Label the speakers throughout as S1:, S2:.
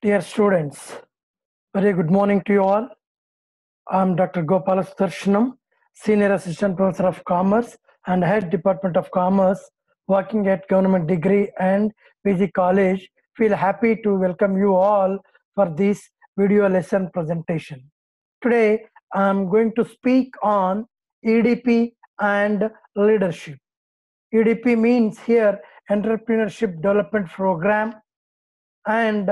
S1: Dear students, very good morning to you all. I'm Dr. Gopala Sudarshanam, Senior Assistant Professor of Commerce and Head Department of Commerce, working at Government Degree and PG College. Feel happy to welcome you all for this video lesson presentation. Today, I'm going to speak on EDP and leadership. EDP means here Entrepreneurship Development Program, and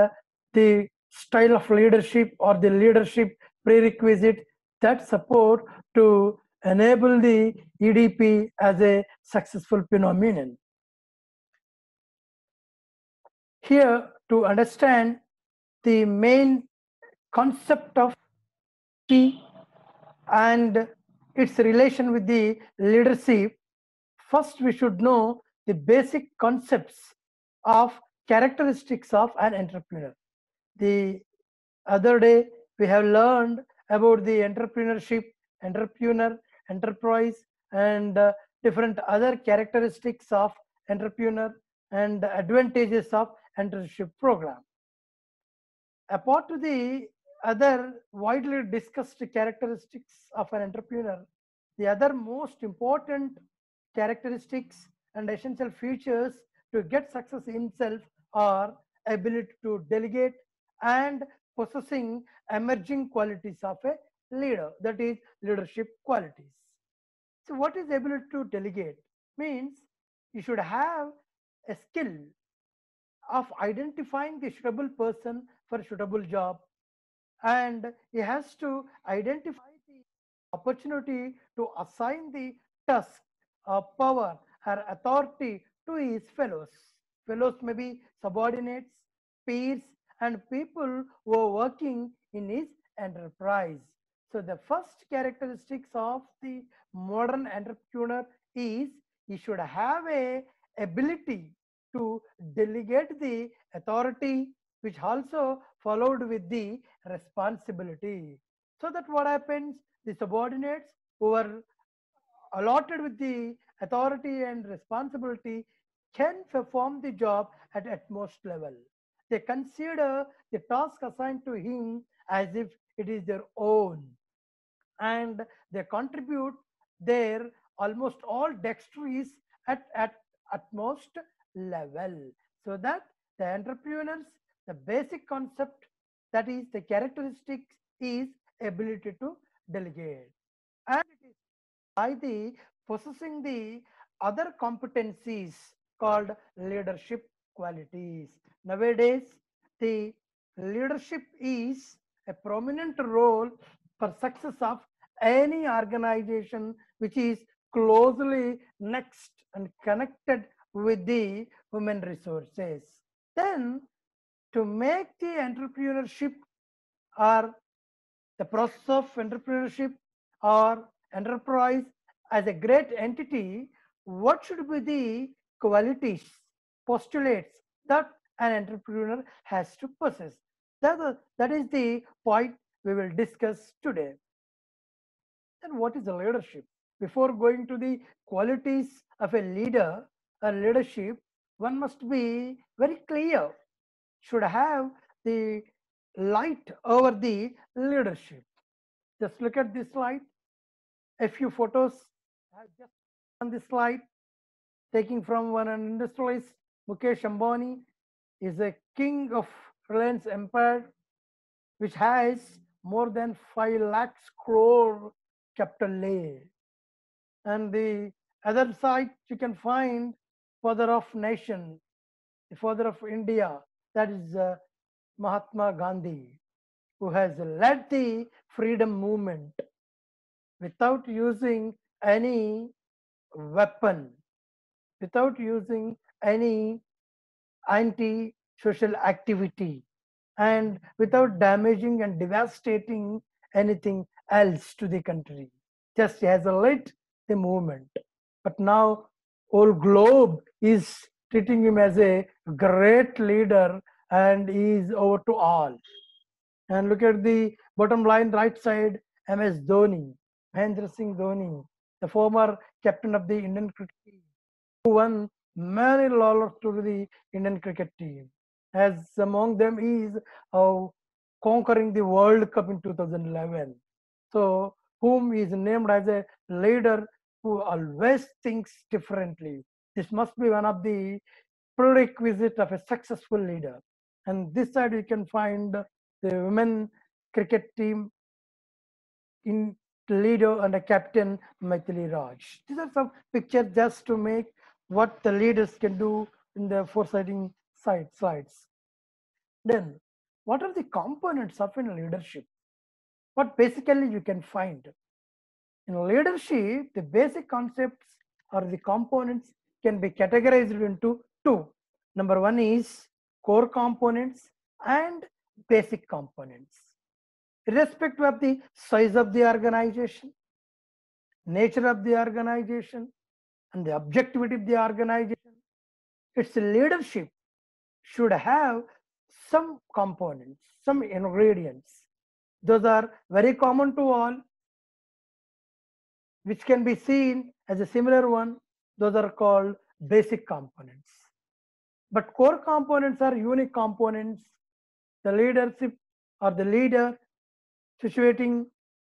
S1: the style of leadership or the leadership prerequisite that support to enable the EDP as a successful phenomenon. Here, to understand the main concept of EDP and its relation with the leadership, first we should know the basic concepts of characteristics of an entrepreneur. The other day we have learned about the entrepreneurship, entrepreneur, enterprise, and different other characteristics of entrepreneur and advantages of entrepreneurship program. Apart to the other widely discussed characteristics of an entrepreneur, the other most important characteristics and essential features to get success in self are ability to delegate and possessing emerging qualities of a leader, that is leadership qualities. So what is ability to delegate? Means you should have a skill of identifying the suitable person for a suitable job, and he has to identify the opportunity to assign the task or power or authority to his fellows. Fellows may be subordinates, peers, and people who are working in his enterprise. So the first characteristics of the modern entrepreneur is he should have a ability to delegate the authority, which also followed with the responsibility. So that what happens, the subordinates who are allotted with the authority and responsibility can perform the job at utmost level. They consider the task assigned to him as if it is their own, and they contribute their almost all dexterous at utmost level. So that the entrepreneurs, the basic concept, that is the characteristics, is ability to delegate, and it is by the possessing the other competencies called leadership qualities. Nowadays, the leadership is a prominent role for success of any organization which is closely next and connected with the human resources. Then, to make the entrepreneurship or the process of entrepreneurship or enterprise as a great entity, what should be the qualities, postulates that an entrepreneur has to possess? That is the point we will discuss today. Then what is the leadership? Before going to the qualities of a leader or leadership, one must be very clear, should have the light over the leadership. Just look at this slide. A few photos I have just on this slide, taking from one industrialist. Mukesh Ambani is a king of Reliance Empire, which has more than 5 lakhs crore capital A. And the other side, you can find father of nation, the father of India, that is Mahatma Gandhi, who has led the freedom movement without using any weapon, without using any anti-social activity, and without damaging and devastating anything else to the country. Just has led the movement. But now whole globe is treating him as a great leader, and he is over to all. And look at the bottom line right side, MS Dhoni, Mahendra Singh Dhoni, the former captain of the Indian cricket team, who won many laurels to the Indian cricket team. as among them is conquering the World Cup in 2011. So, whom is named as a leader who always thinks differently. This must be one of the prerequisite of a successful leader. And this side you can find the women cricket team in leader and a captain Maithili Raj. These are some pictures just to make what the leaders can do in the foresighting slides. Then, what are the components of a leadership? What basically you can find in leadership, the basic concepts or the components can be categorized into two. Number one is core components and basic components. Irrespective of the size of the organization, nature of the organization, and the objectivity of the organization, its leadership should have some components, some ingredients. Those are very common to all, which can be seen as a similar one. Those are called basic components. But core components are unique components. The leadership or the leader situating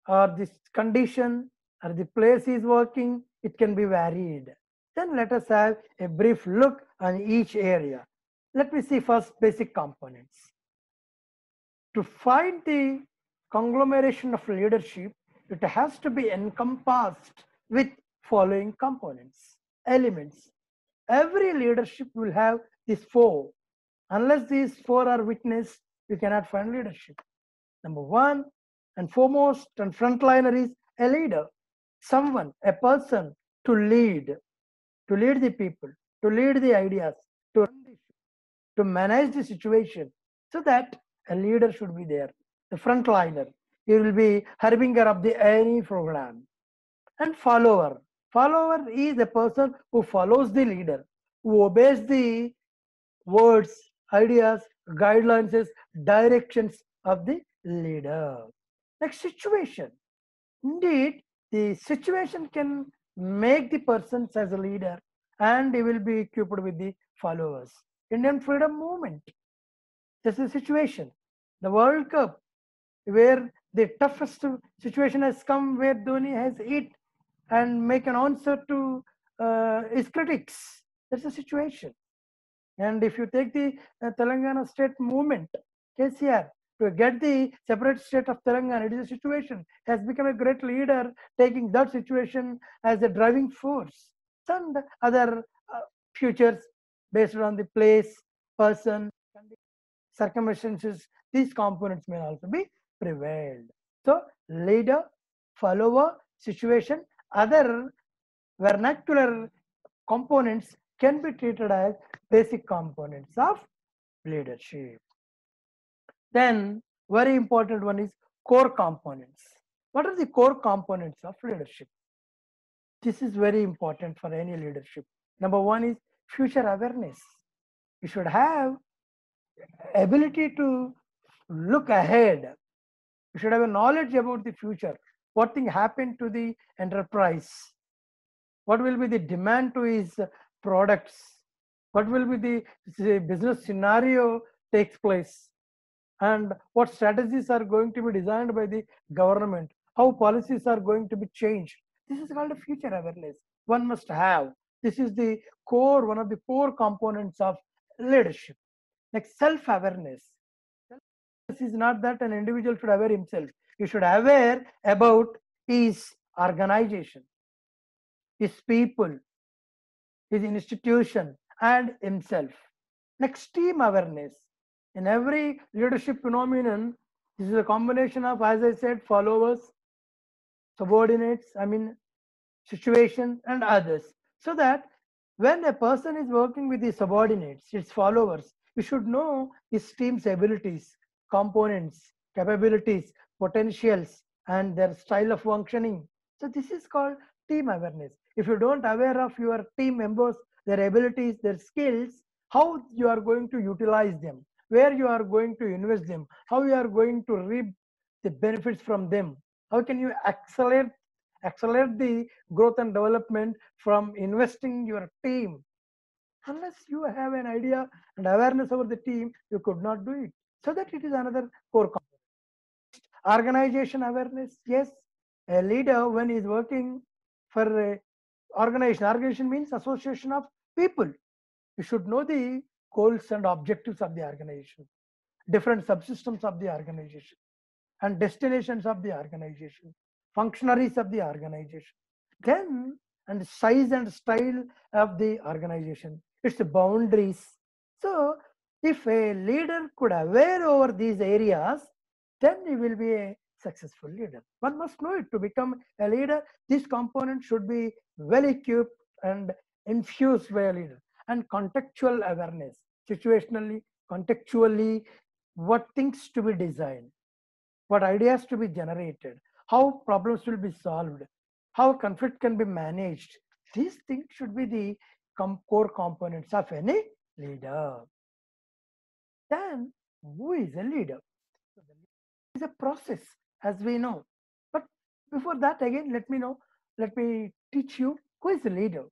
S1: or this condition or the place is working, it can be varied. Then let us have a brief look on each area. Let me see first basic components. To find the conglomeration of leadership, it has to be encompassed with following components, elements. Every leadership will have these four. Unless these four are witnessed, you cannot find leadership. Number one and foremost and frontliner is a leader, someone, a person to lead the people, to lead the ideas, to run the show, to manage the situation, so that a leader should be there. The frontliner, he will be harbinger of the any program. And follower. Follower is a person who follows the leader, who obeys the words, ideas, guidelines, directions of the leader. Next, situation. Indeed, the situation can make the persons as a leader and he will be equipped with the followers. Indian freedom movement. This is a situation. The World Cup, where the toughest situation has come, where Dhoni has hit and make an answer to his critics. That's the situation. And if you take the Telangana state movement, KCR, to get the separate state of Telangana, it is a situation, has become a great leader, taking that situation as a driving force. And other futures based on the place, person, circumstances, these components may also be prevailed. So, leader, follower, situation, other vernacular components can be treated as basic components of leadership. Then, very important one is core components. What are the core components of leadership? This is very important for any leadership. Number one is future awareness. You should have ability to look ahead. You should have a knowledge about the future. What thing happened to the enterprise? What will be the demand to his products? What will be the business scenario takes place? And what strategies are going to be designed by the government? How policies are going to be changed? This is called a future awareness. One must have. This is the core, one of the core components of leadership. Like self-awareness. This is not that an individual should aware himself. He should aware about his organization, his people, his institution, and himself. Next, team awareness. In every leadership phenomenon, this is a combination of, as I said, followers, subordinates, situation, and others. So that when a person is working with his subordinates, his followers, you should know his team's abilities, components, capabilities, potentials, and their style of functioning. So this is called team awareness. If you don't aware of your team members, their abilities, their skills, how you are going to utilize them, where you are going to invest them, how you are going to reap the benefits from them, how can you accelerate the growth and development from investing your team Unless you have an idea and awareness over the team, you could not do it. So that it is another core component. Organization awareness, yes. A leader, when he is working for a organization means association of people. You should know the goals and objectives of the organization, different subsystems of the organization, and destinations of the organization, functionaries of the organization, then and size and style of the organization, its boundaries. So if a leader could aware over these areas, then he will be a successful leader. One must know it. To become a leader, this component should be well equipped and infused by a leader. And contextual awareness, situationally, contextually, what things to be designed, what ideas to be generated, how problems will be solved, how conflict can be managed. These things should be the core components of any leader. Then, who is a leader? So the leader is a process, as we know. But before that, again, let me teach you who is a leader.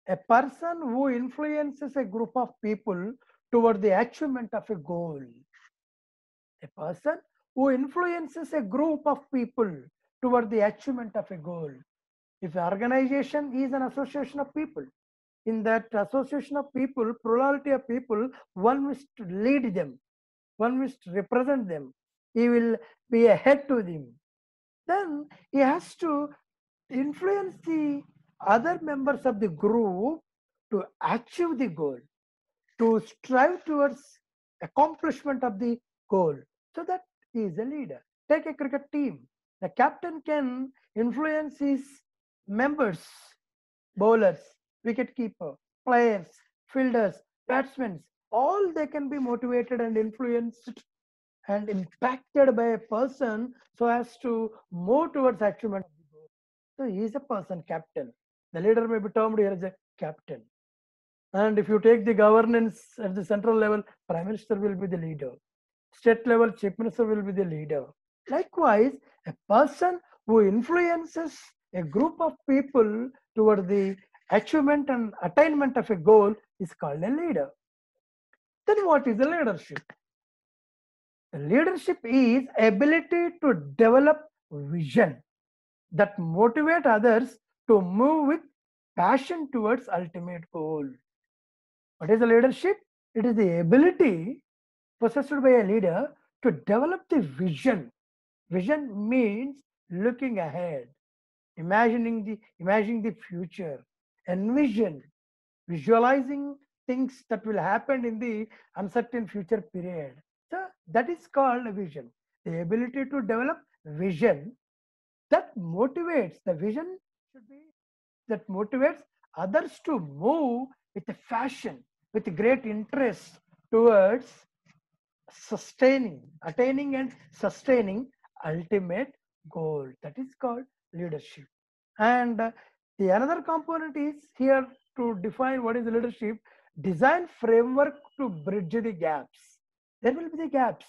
S1: A person who influences a group of people toward the achievement of a goal. A person who influences a group of people toward the achievement of a goal. If an organization is an association of people, in that association of people, plurality of people, one must lead them, one must represent them. He will be a head to them. Then he has to influence the other members of the group to achieve the goal, to strive towards accomplishment of the goal. So that he is a leader. Take a cricket team. The captain can influence his members, bowlers, wicket keeper, players, fielders, batsmen. All they can be motivated and influenced and impacted by a person so as to move towards achievement of the goal. So he is a person, captain. The leader may be termed here as a captain. And if you take the governance at the central level, prime minister will be the leader. State level, chief minister will be the leader. Likewise, a person who influences a group of people toward the achievement and attainment of a goal is called a leader. Then what is the leadership? The leadership is ability to develop vision that motivate others to move with passion towards ultimate goal. What is the leadership? It is the ability possessed by a leader to develop the vision. Vision means looking ahead, imagining the future, envision, visualizing things that will happen in the uncertain future period. So that is called a vision. The ability to develop vision that motivates, the vision should be that motivates others to move with a fashion, with a great interest towards attaining and sustaining ultimate goal. That is called leadership. And the another component is here to define what is leadership, design framework to bridge the gaps. There will be the gaps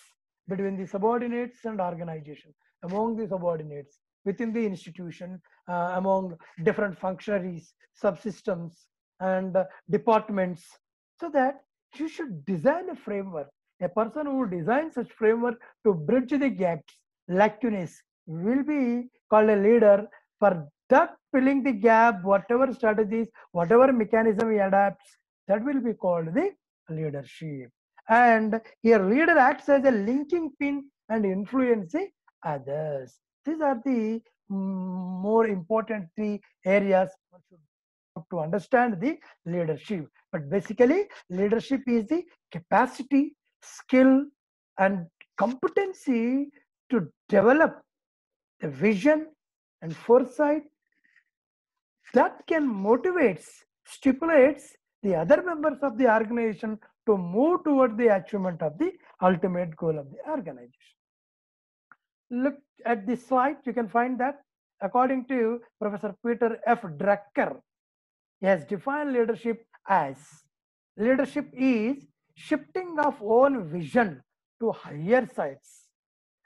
S1: between the subordinates and organization, among the subordinates, within the institution, among different functionaries, subsystems, and departments, so that you should design a framework. A person who designs such framework to bridge the gaps, lacunae, will be called a leader. For that filling the gap, whatever strategies, whatever mechanism he adapts, that will be called the leadership. And here leader acts as a linking pin and influencing others. These are the more important three areas to understand the leadership. But basically, leadership is the capacity, skill, and competency to develop the vision and foresight that can motivates, stimulates the other members of the organization to move toward the achievement of the ultimate goal of the organization. Look at this slide, you can find that according to Professor Peter F. Drucker, he has defined leadership as leadership is shifting of own vision to higher sides,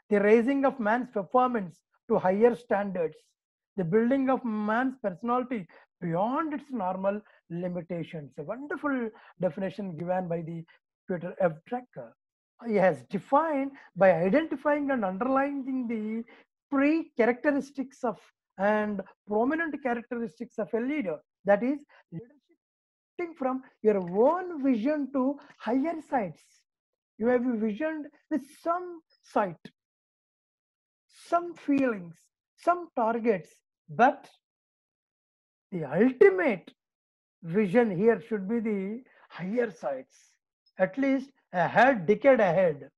S1: the raising of man's performance to higher standards, the building of man's personality beyond its normal limitations. A wonderful definition given by the Peter F. Drucker. He has defined by identifying and underlining the pre-characteristics of and prominent characteristics of a leader. That is, leadership shifting from your own vision to higher sights. You have a vision with some sight, some feelings, some targets, but the ultimate vision here should be the higher sights, at least decade ahead.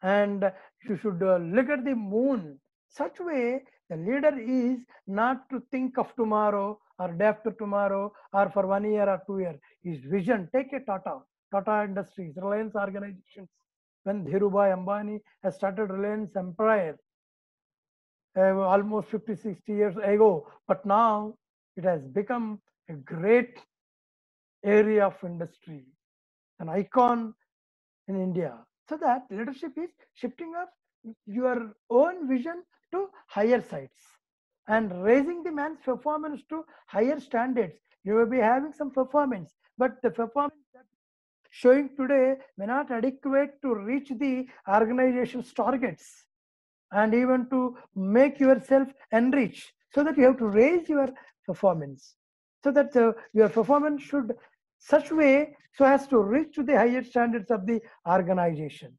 S1: And you should look at the moon. Such way, the leader is not to think of tomorrow or day after tomorrow or for 1 year or 2 years. His vision, take a Tata Industries, Reliance Organizations. When Dhirubhai Ambani has started Reliance Empire, almost 50, 60 years ago, but now it has become a great area of industry, an icon in India. So that leadership is shifting up your own vision to higher sights and raising the man's performance to higher standards. You will be having some performance, but the performance that showing today may not adequate to reach the organization's targets and even to make yourself enrich, so that you have to raise your performance, so that your performance should such way so as to reach to the higher standards of the organization,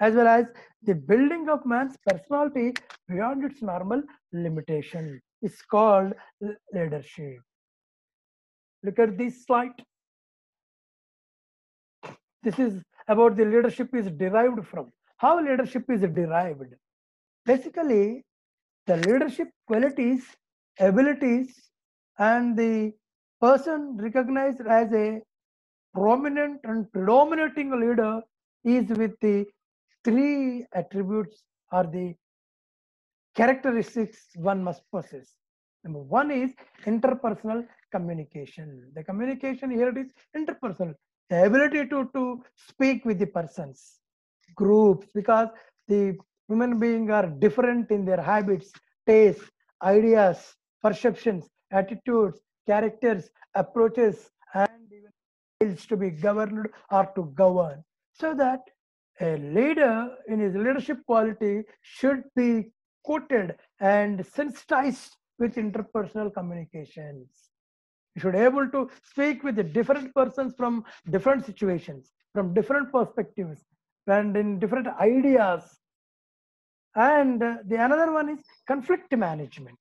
S1: as well as the building of man's personality beyond its normal limitation is called leadership. Look at this slide. This is about the leadership is derived from. How leadership is derived? Basically, the leadership qualities, abilities, and the person recognized as a prominent and predominating leader is with the three attributes or the characteristics one must possess. Number one is interpersonal communication. The communication here is interpersonal, the ability to speak with the persons, groups, because the human beings are different in their habits, tastes, ideas, perceptions, attitudes, characters, approaches, and even styles to be governed or to govern. So that a leader in his leadership quality should be coated and sensitized with interpersonal communications. You should be able to speak with the different persons from different situations, from different perspectives, and in different ideas. And the another one is conflict management.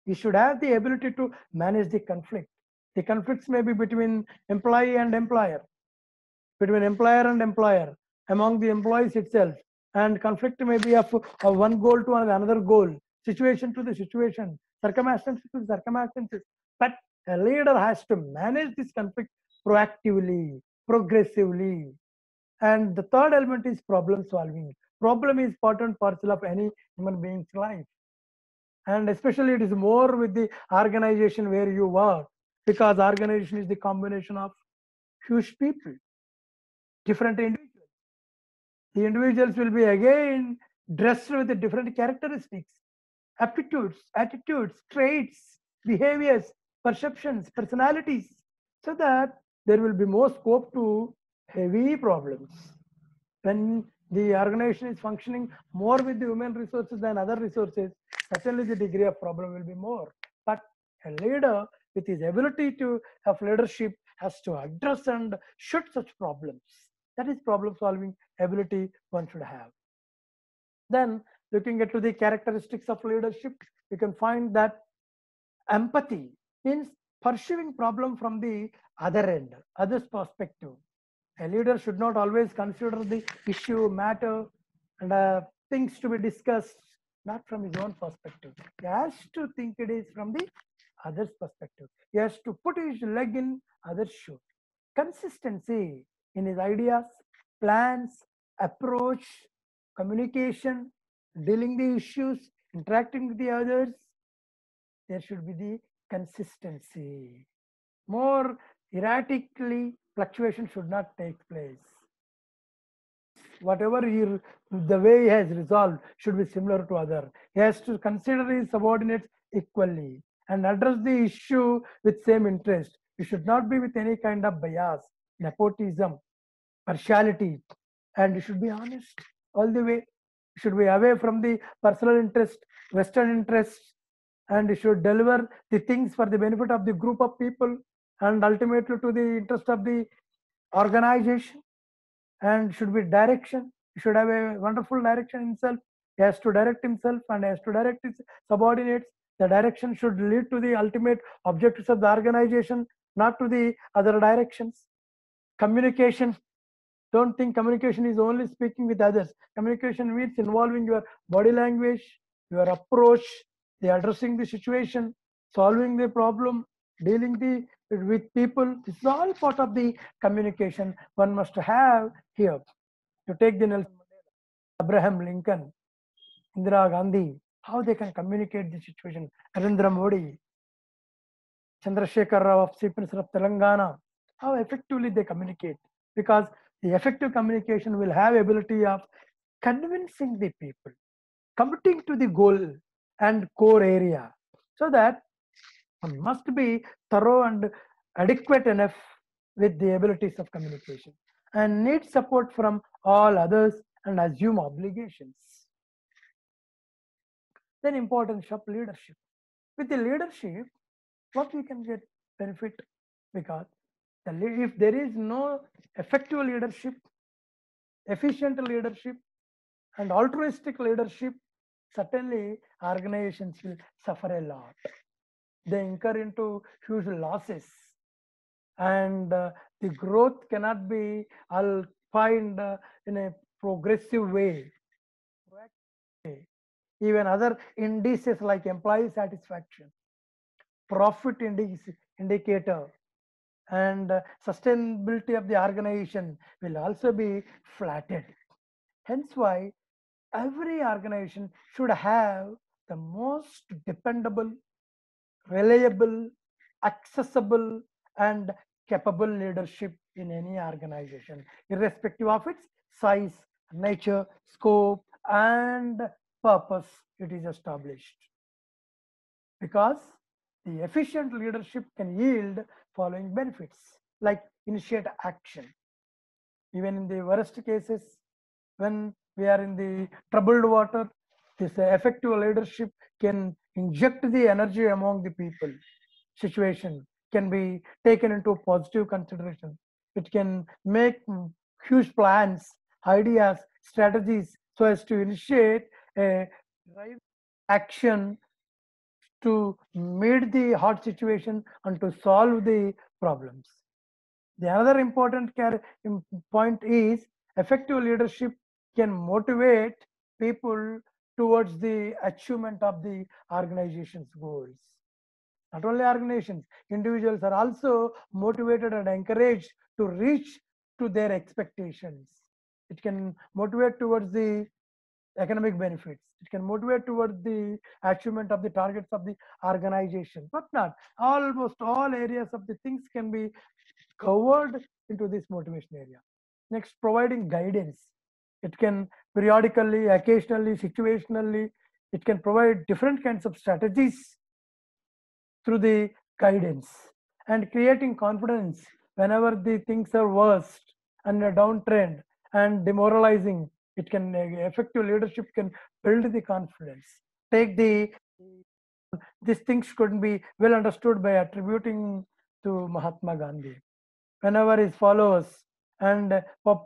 S1: You should have the ability to manage the conflict. The conflicts may be between employee and employer, between employer and employer, among the employees itself, and conflict may be of one goal to another goal, situation to the situation, circumstances to circumstances. But a leader has to manage this conflict proactively, progressively. And the third element is problem solving. Problem is part and parcel of any human being's life. And especially it is more with the organization where you work, because organization is the combination of huge people, different individuals. The individuals will be again dressed with the different characteristics, aptitudes, attitudes, traits, behaviors, perceptions, personalities, so that there will be more scope to heavy problems. When the organization is functioning more with the human resources than other resources, certainly the degree of problem will be more. But a leader with his ability to have leadership has to address and shoot such problems. That is problem solving ability one should have. Then looking into the characteristics of leadership, you can find that empathy means pursuing problem from the other end, other's perspective. A leader should not always consider the issue, matter, and things to be discussed not from his own perspective. He has to think it is from the other's perspective. He has to put his leg in other's shoe. Consistency in his ideas, plans, approach, communication, dealing the issues, interacting with the others. There should be the consistency. More erratically, fluctuation should not take place. Whatever the way he has resolved should be similar to other. He has to consider his subordinates equally and address the issue with same interest. It should not be with any kind of bias, nepotism, partiality, and it should be honest all the way. It should be away from the personal interest, Western interests, and it should deliver the things for the benefit of the group of people and ultimately to the interest of the organization. And should be direction. He should have a wonderful direction himself. He has to direct himself and he has to direct his subordinates. The direction should lead to the ultimate objectives of the organization, not to the other directions. Communication. Don't think communication is only speaking with others. Communication means involving your body language, your approach, the addressing the situation, solving the problem, dealing with people. This is all part of the communication one must have here. To take the Nelson Mandela, Abraham Lincoln, Indira Gandhi, how they can communicate the situation. Narendra Modi, Chandrasekhar Rao of Chief Minister of Telangana, how effectively they communicate. Because the effective communication will have ability of convincing the people, committing to the goal and core area, so that one must be thorough and adequate enough with the abilities of communication and need support from all others and assume obligations. Then importance of leadership. With the leadership, what we can get benefit, because if there is no effective leadership, efficient leadership, and altruistic leadership, certainly organizations will suffer a lot. They incur into huge losses, and the growth cannot be all find in a progressive way. Even other indices like employee satisfaction, profit indicator, and sustainability of the organization will also be flattened. Hence why every organization should have the most dependable, reliable, accessible, and capable leadership in any organization, irrespective of its size, nature, scope, and purpose it is established. Because the efficient leadership can yield following benefits, like initiate action. Even in the worst cases, when we are in the troubled water, this effective leadership can inject the energy among the people. Situation can be taken into positive consideration. It can make huge plans, ideas, strategies, so as to initiate a action to meet the hard situation and to solve the problems. The another important point is effective leadership can motivate people towards the achievement of the organization's goals. Not only organizations, individuals are also motivated and encouraged to reach to their expectations. It can motivate towards the economic benefits. It can motivate towards the achievement of the targets of the organization, but not almost all areas of the things can be covered into this motivation area. Next, providing guidance. It can periodically, occasionally, situationally, it can provide different kinds of strategies through the guidance and creating confidence whenever the things are worst and a downtrend and demoralizing. It can effective leadership can build the confidence. Take the these things could be well understood by attributing to Mahatma Gandhi. Whenever his followers and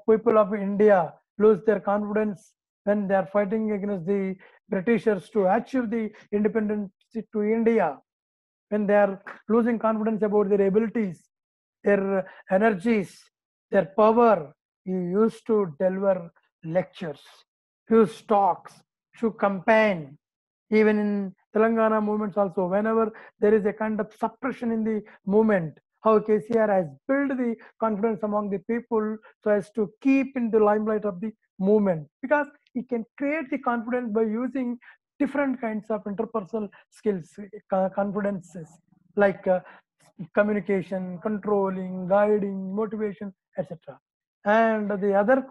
S1: people of India lose their confidence when they are fighting against the Britishers to achieve the independence to India, when they are losing confidence about their abilities, their energies, their power, he used to deliver lectures, use talks, to campaign. Even in Telangana movements also, whenever there is a kind of suppression in the movement, how KCR has built the confidence among the people so as to keep in the limelight of the movement, because he can create the confidence by using different kinds of interpersonal skills, confidences, like communication, controlling, guiding, motivation, etc. And the other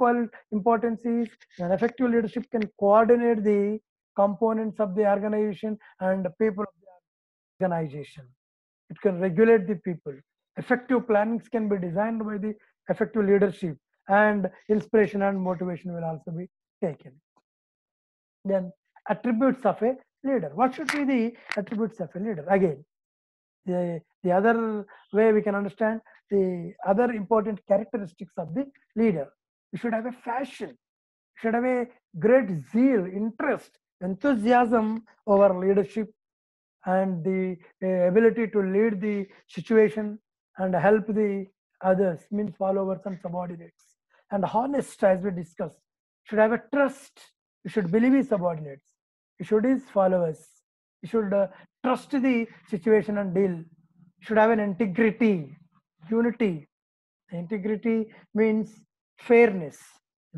S1: importance is an effective leadership can coordinate the components of the organization and the people of the organization. It can regulate the people. Effective plannings can be designed by the effective leadership, and inspiration and motivation will also be taken. Then attributes of a leader. What should be the attributes of a leader? Again, the other way we can understand the other important characteristics of the leader. You should have a passion, you should have a great zeal, interest, enthusiasm over leadership, and the ability to lead the situation and help the others, means followers and subordinates. And honest, as we discussed, should have a trust. You should believe his subordinates, you should his followers, you should trust the situation and deal. You should have an integrity, unity. Integrity means fairness,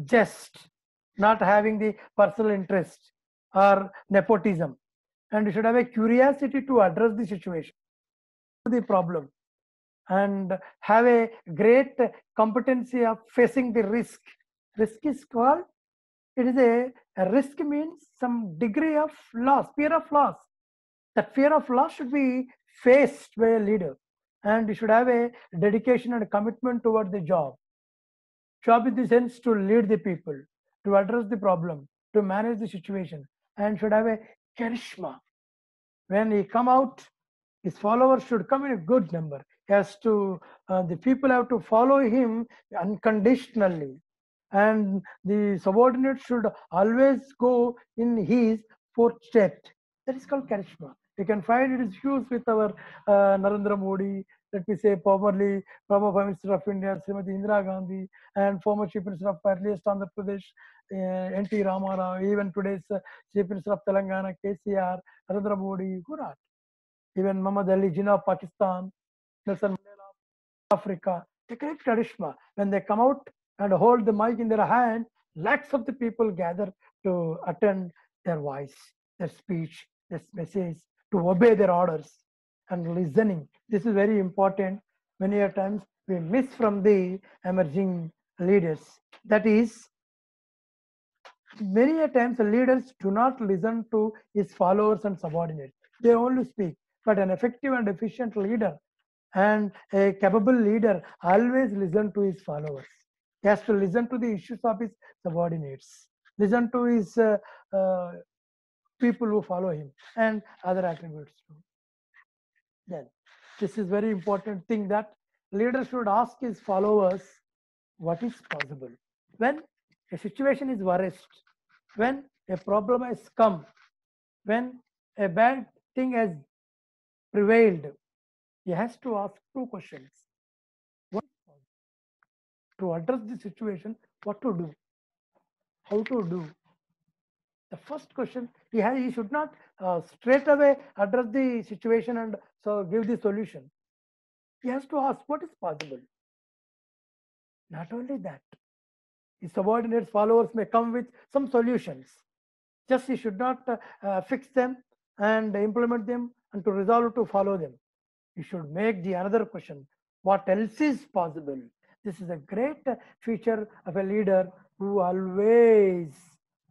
S1: just, not having the personal interest or nepotism. And you should have a curiosity to address the situation, the problem, and have a great competency of facing the risk. Risk is called, it is a risk means some degree of loss, fear of loss. That fear of loss should be faced by a leader, and you should have a dedication and commitment toward the job. Job in the sense to lead the people, to address the problem, to manage the situation, and should have a charisma. When he come out, his followers should come in a good number. He has to, the people have to follow him unconditionally, and the subordinates should always go in his footsteps. That is called charisma. You can find it is used with our Narendra Modi, let me say former Prime Minister of India, Srimati Indira Gandhi, and former Chief Minister of earliest Andhra Pradesh, N.T. Ramarao, even today's Chief Minister of Telangana, KCR, Narendra Modi, Gujarat, even Muhammad Ali Jinnah of Pakistan, Nelson Mandela of Africa. They create charisma. When they come out and hold the mic in their hand, lakhs of the people gather to attend their voice, their speech, their message, to obey their orders and listening. This is very important. Many a times we miss from the emerging leaders. That is, many a times the leaders do not listen to his followers and subordinates. They only speak. But an effective and efficient leader and a capable leader always listen to his followers. He has to listen to the issues of his subordinates, listen to his people who follow him, and other attributes too. Then, this is very important thing, that leader should ask his followers what is possible. When a situation is worst, when a problem has come, when a bad thing has prevailed, he has to ask two questions. What to address the situation, what to do, how to do. The first question, he should not straight away address the situation and so give the solution. He has to ask what is possible. Not only that, his subordinates, followers may come with some solutions. Just he should not fix them and implement them and to resolve to follow them. You should make the another question, what else is possible? This is a great feature of a leader who always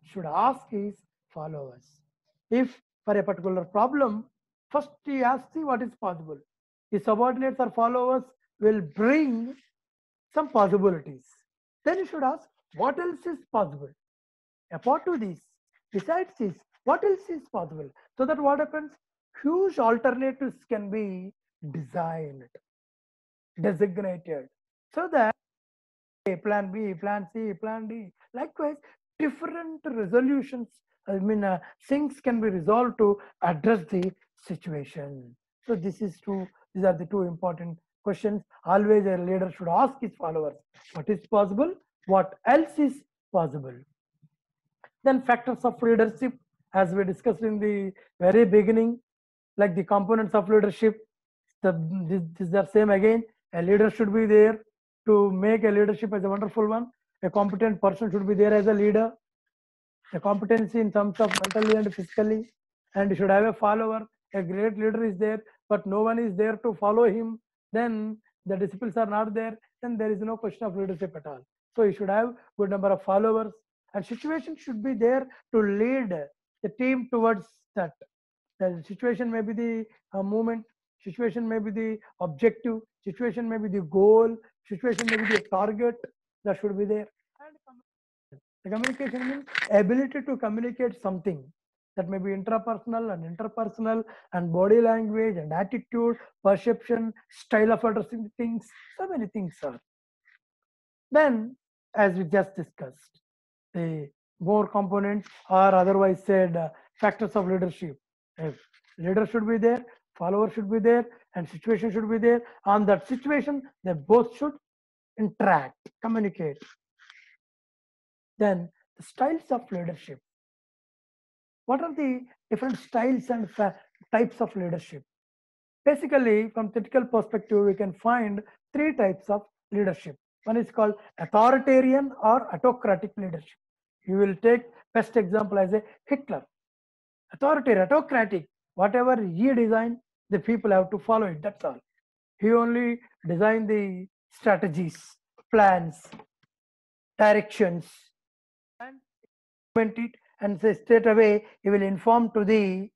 S1: should ask his followers. If for a particular problem, first he asks what is possible. His subordinates or followers will bring some possibilities. Then you should ask what else is possible. Apart to this, besides this, what else is possible? So that what happens? Huge alternatives can be designed, designated, so that plan B, plan C, plan D. Likewise, different resolutions, things can be resolved to address the situation. So this is true. These are the two important questions. Always a leader should ask his followers, what is possible? What else is possible? Then factors of leadership, as we discussed in the very beginning, like the components of leadership, these are same again. A leader should be there to make a leadership as a wonderful one. A competent person should be there as a leader. A competency in terms of mentally and physically, and you should have a follower. A great leader is there, but no one is there to follow him. Then the disciples are not there. Then there is no question of leadership at all. So you should have good number of followers, and situation should be there to lead the team towards that. The situation may be the movement, situation may be the objective, situation may be the goal, situation may be the target that should be there. And the communication means ability to communicate something that may be intrapersonal and interpersonal, and body language and attitude, perception, style of addressing things, so many things are. Then, as we just discussed, the more components or otherwise said factors of leadership. If leader should be there, follower should be there, and situation should be there. On that situation, they both should interact, communicate. Then the styles of leadership. What are the different styles and types of leadership? Basically, from theoretical perspective, we can find three types of leadership. One is called authoritarian or autocratic leadership. You will take best example as a Hitler. Authoritarian, autocratic, whatever he designed, the people have to follow it. That's all. He only designed the strategies, plans, directions, and implement it, and say straight away he will inform to the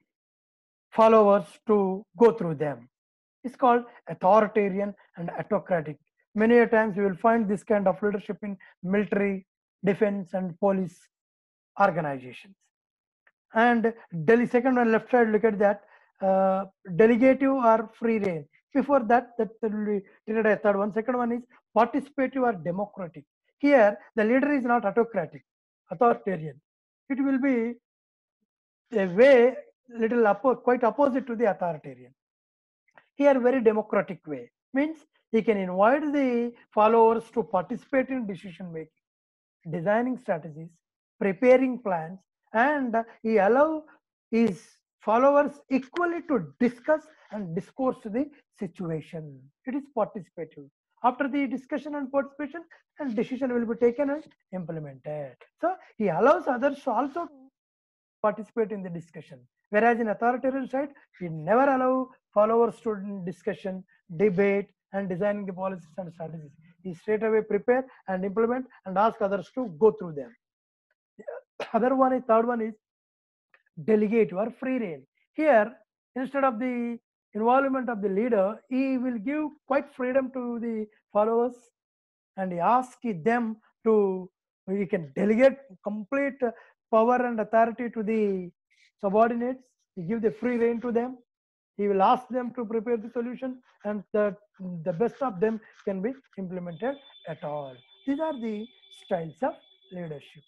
S1: followers to go through them. It's called authoritarian and autocratic. Many a times you will find this kind of leadership in military, defense, and police organizations. And second one left side, look at that, delegative or free reign. Before that will be treated as third one. Second one is participative or democratic. Here the leader is not autocratic, authoritarian. It will be a way little quite opposite to the authoritarian. Here very democratic way, means he can invite the followers to participate in decision making, designing strategies, preparing plans, and he allow his followers equally to discuss and discourse the situation. It is participative. After the discussion and participation, and decision will be taken and implemented. So he allows others also to participate in the discussion. Whereas in authoritarian side, he never allow followers to discussion, debate, and designing the policies and strategies. He straight away prepare and implement and ask others to go through them. Other one is, third one is delegate or free reign. Here, instead of the involvement of the leader, he will give quite freedom to the followers, and he asks them to, he can delegate complete power and authority to the subordinates. He give the free reign to them. He will ask them to prepare the solution, and the best of them can be implemented at all. These are the styles of leadership.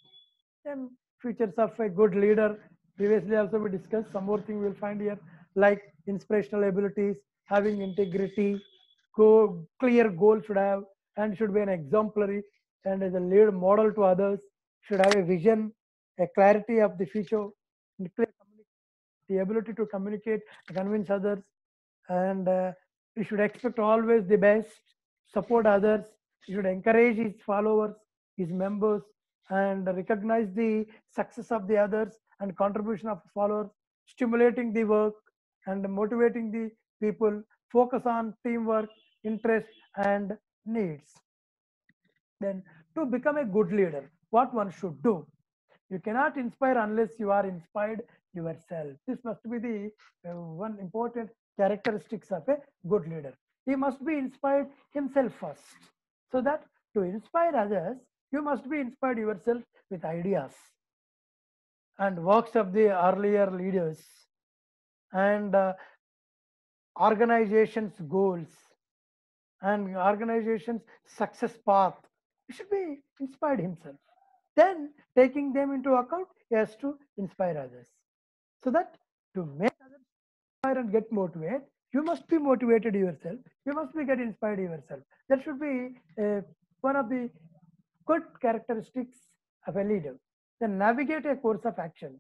S1: Then features of a good leader. Previously also we discussed. Some more thing we'll find here, like inspirational abilities, having integrity, clear goal should have, and should be an exemplary and as a lead model to others, should have a vision, a clarity of the future, the ability to communicate, convince others, and he should expect always the best, support others, he should encourage his followers, his members, and recognize the success of the others and contribution of followers, stimulating the work and motivating the people, focus on teamwork, interest, and needs. Then, to become a good leader, what one should do? You cannot inspire unless you are inspired yourself. This must be the one important characteristics of a good leader. He must be inspired himself first. So that to inspire others, you must be inspired yourself with ideas and works of the earlier leaders and organizations' goals and organizations' success path. He should be inspired himself. Then taking them into account, he has to inspire others. So that to make others inspire and get motivated, you must be motivated yourself. You must be get inspired yourself. That should be one of the good characteristics of a leader. Then navigate a course of action.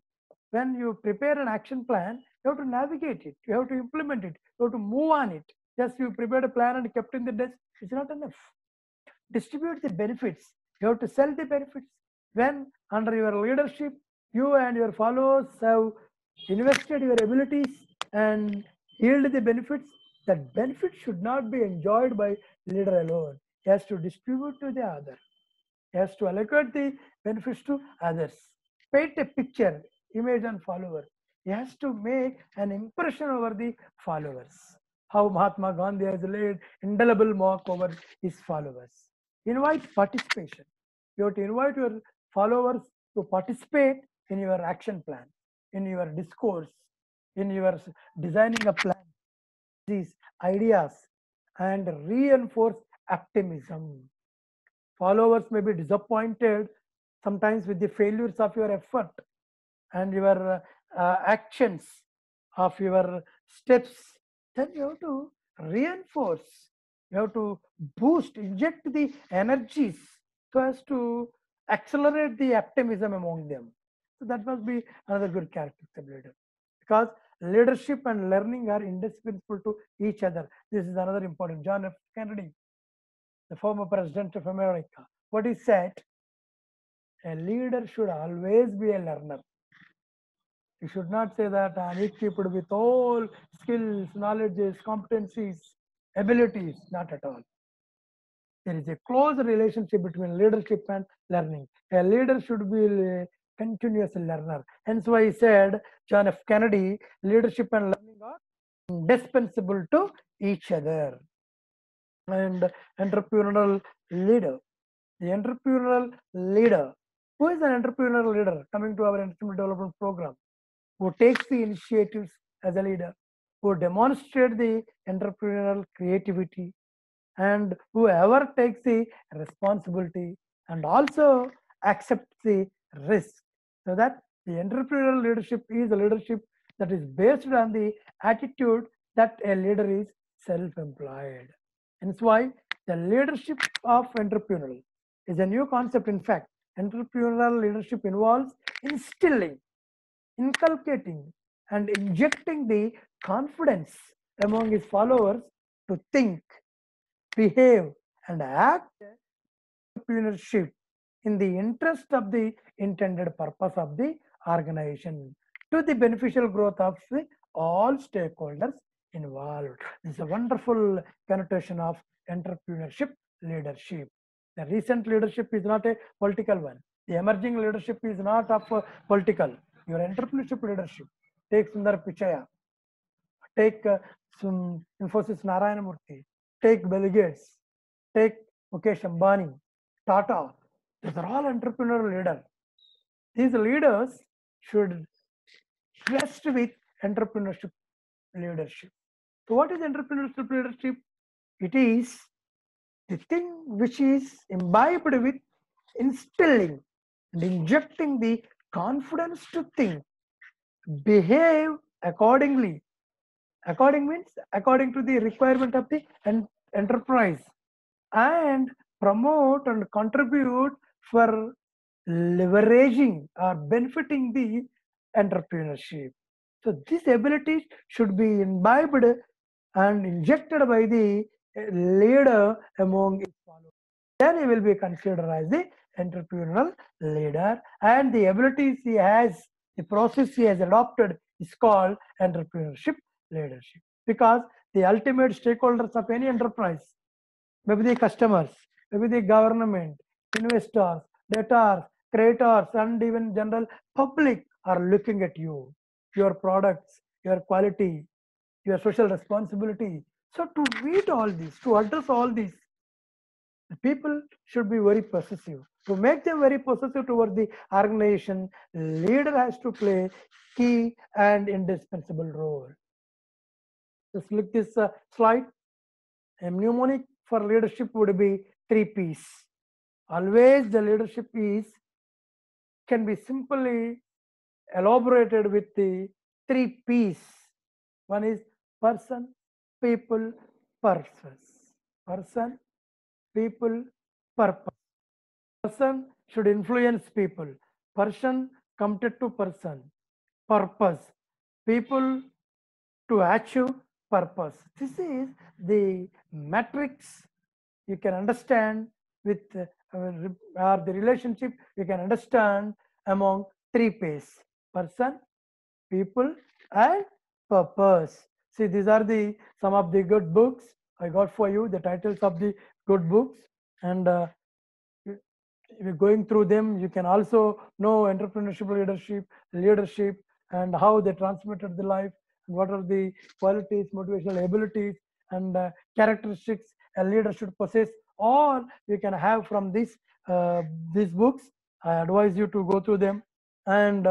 S1: When you prepare an action plan, you have to navigate it. You have to implement it. You have to move on it. Just you prepared a plan and kept in the desk, it's not enough. Distribute the benefits. You have to sell the benefits. When under your leadership, you and your followers have invested your abilities and yield the benefits, that benefit should not be enjoyed by leader alone. He has to distribute to the other. He has to allocate the benefits to others. Paint a picture, image on follower. He has to make an impression over the followers. how Mahatma Gandhi has laid indelible mark over his followers. Invite participation. You have to invite your followers to participate in your action plan, in your discourse, in your designing a plan, these ideas, and reinforce optimism. Followers may be disappointed sometimes with the failures of your effort and your actions of your steps. Then you have to reinforce, you have to boost, inject the energies so as to accelerate the optimism among them. So that must be another good characteristic of leader, because leadership and learning are indispensable to each other. This is another important. John F. Kennedy, the former president of America, what he said: a leader should always be a learner. You should not say that I need people with all skills, knowledges, competencies, abilities. Not at all. There is a close relationship between leadership and learning. A leader should be a continuous learner. Hence why he said, John F. Kennedy, leadership and learning are indispensable to each other. And entrepreneurial leader. The entrepreneurial leader. Who is an entrepreneurial leader? Coming to our entrepreneurial development program, who takes the initiatives as a leader, who demonstrate the entrepreneurial creativity, and whoever takes the responsibility and also accepts the risk. So that the entrepreneurial leadership is a leadership that is based on the attitude that a leader is self-employed. And that's why the leadership of entrepreneurial is a new concept. In fact, entrepreneurial leadership involves instilling, inculcating, and injecting the confidence among his followers to think, behave, and act entrepreneurship in the interest of the intended purpose of the organization to the beneficial growth of all stakeholders involved. This is a wonderful connotation of entrepreneurship leadership. The recent leadership is not a political one. The emerging leadership is not of political. Your entrepreneurship leadership. Take Sundar Pichai, take Infosys Narayana Murthy, take Bill Gates, take Mukesh Ambani, Tata. These are all entrepreneurial leaders. These leaders should rest with entrepreneurship leadership. So what is entrepreneurship leadership? It is the thing which is imbibed with instilling and injecting the confidence to think, behave accordingly. According means according to the requirement of the enterprise, and promote and contribute for leveraging or benefiting the entrepreneurship. So these abilities should be imbibed and injected by the leader among his followers. Then he will be considered as the entrepreneurial leader, and the abilities he has, the process he has adopted is called entrepreneurship leadership. Because the ultimate stakeholders of any enterprise, maybe the customers, maybe the government, investors, debtors, creditors, and even general public are looking at you, your products, your quality, your social responsibility. So to meet all this, to address all this, the people should be very possessive. To make them very possessive towards the organization, leader has to play key and indispensable role. Just look this slide. A mnemonic for leadership would be 3 P's. Always the leadership is can be simply elaborated with the 3 P's. One is person, people, purpose. Person, people, purpose. Person should influence people. Person committed to person. Purpose. People to achieve purpose. This is the matrix you can understand with or the relationship you can understand among 3 P's: person, people, and purpose. See, these are the some of the good books I got for you, the titles of the good books, and if you're going through them, you can also know entrepreneurship leadership, and how they transmitted the life, and what are the qualities, motivational abilities, and characteristics a leader should possess. All you can have from these books. I advise you to go through them. And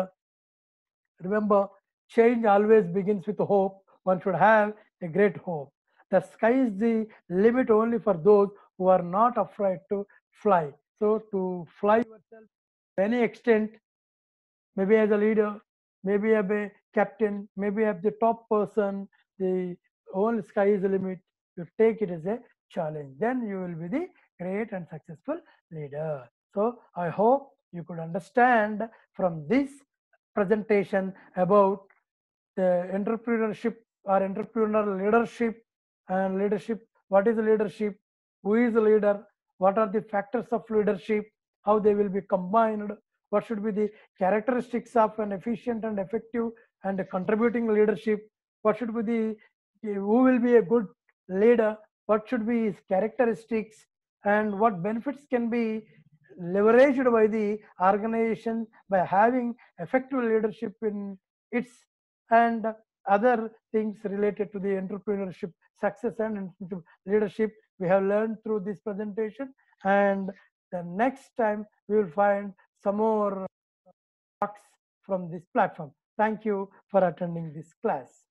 S1: remember, change always begins with hope. One should have a great hope. The sky is the limit only for those who are not afraid to fly. So, to fly yourself to any extent, maybe as a leader, maybe as a captain, maybe as the top person, the whole sky is the limit. You take it as a challenge. Then you will be the great and successful leader. So I hope you could understand from this presentation about the entrepreneurship or entrepreneurial leadership and leadership. What is leadership? Who is a leader? What are the factors of leadership? How they will be combined? What should be the characteristics of an efficient and effective and contributing leadership? What should be the who will be a good leader? What should be his characteristics? And what benefits can be leveraged by the organization by having effective leadership in its, and other things related to the entrepreneurship success and leadership we have learned through this presentation. And the next time we will find some more talks from this platform. Thank you for attending this class.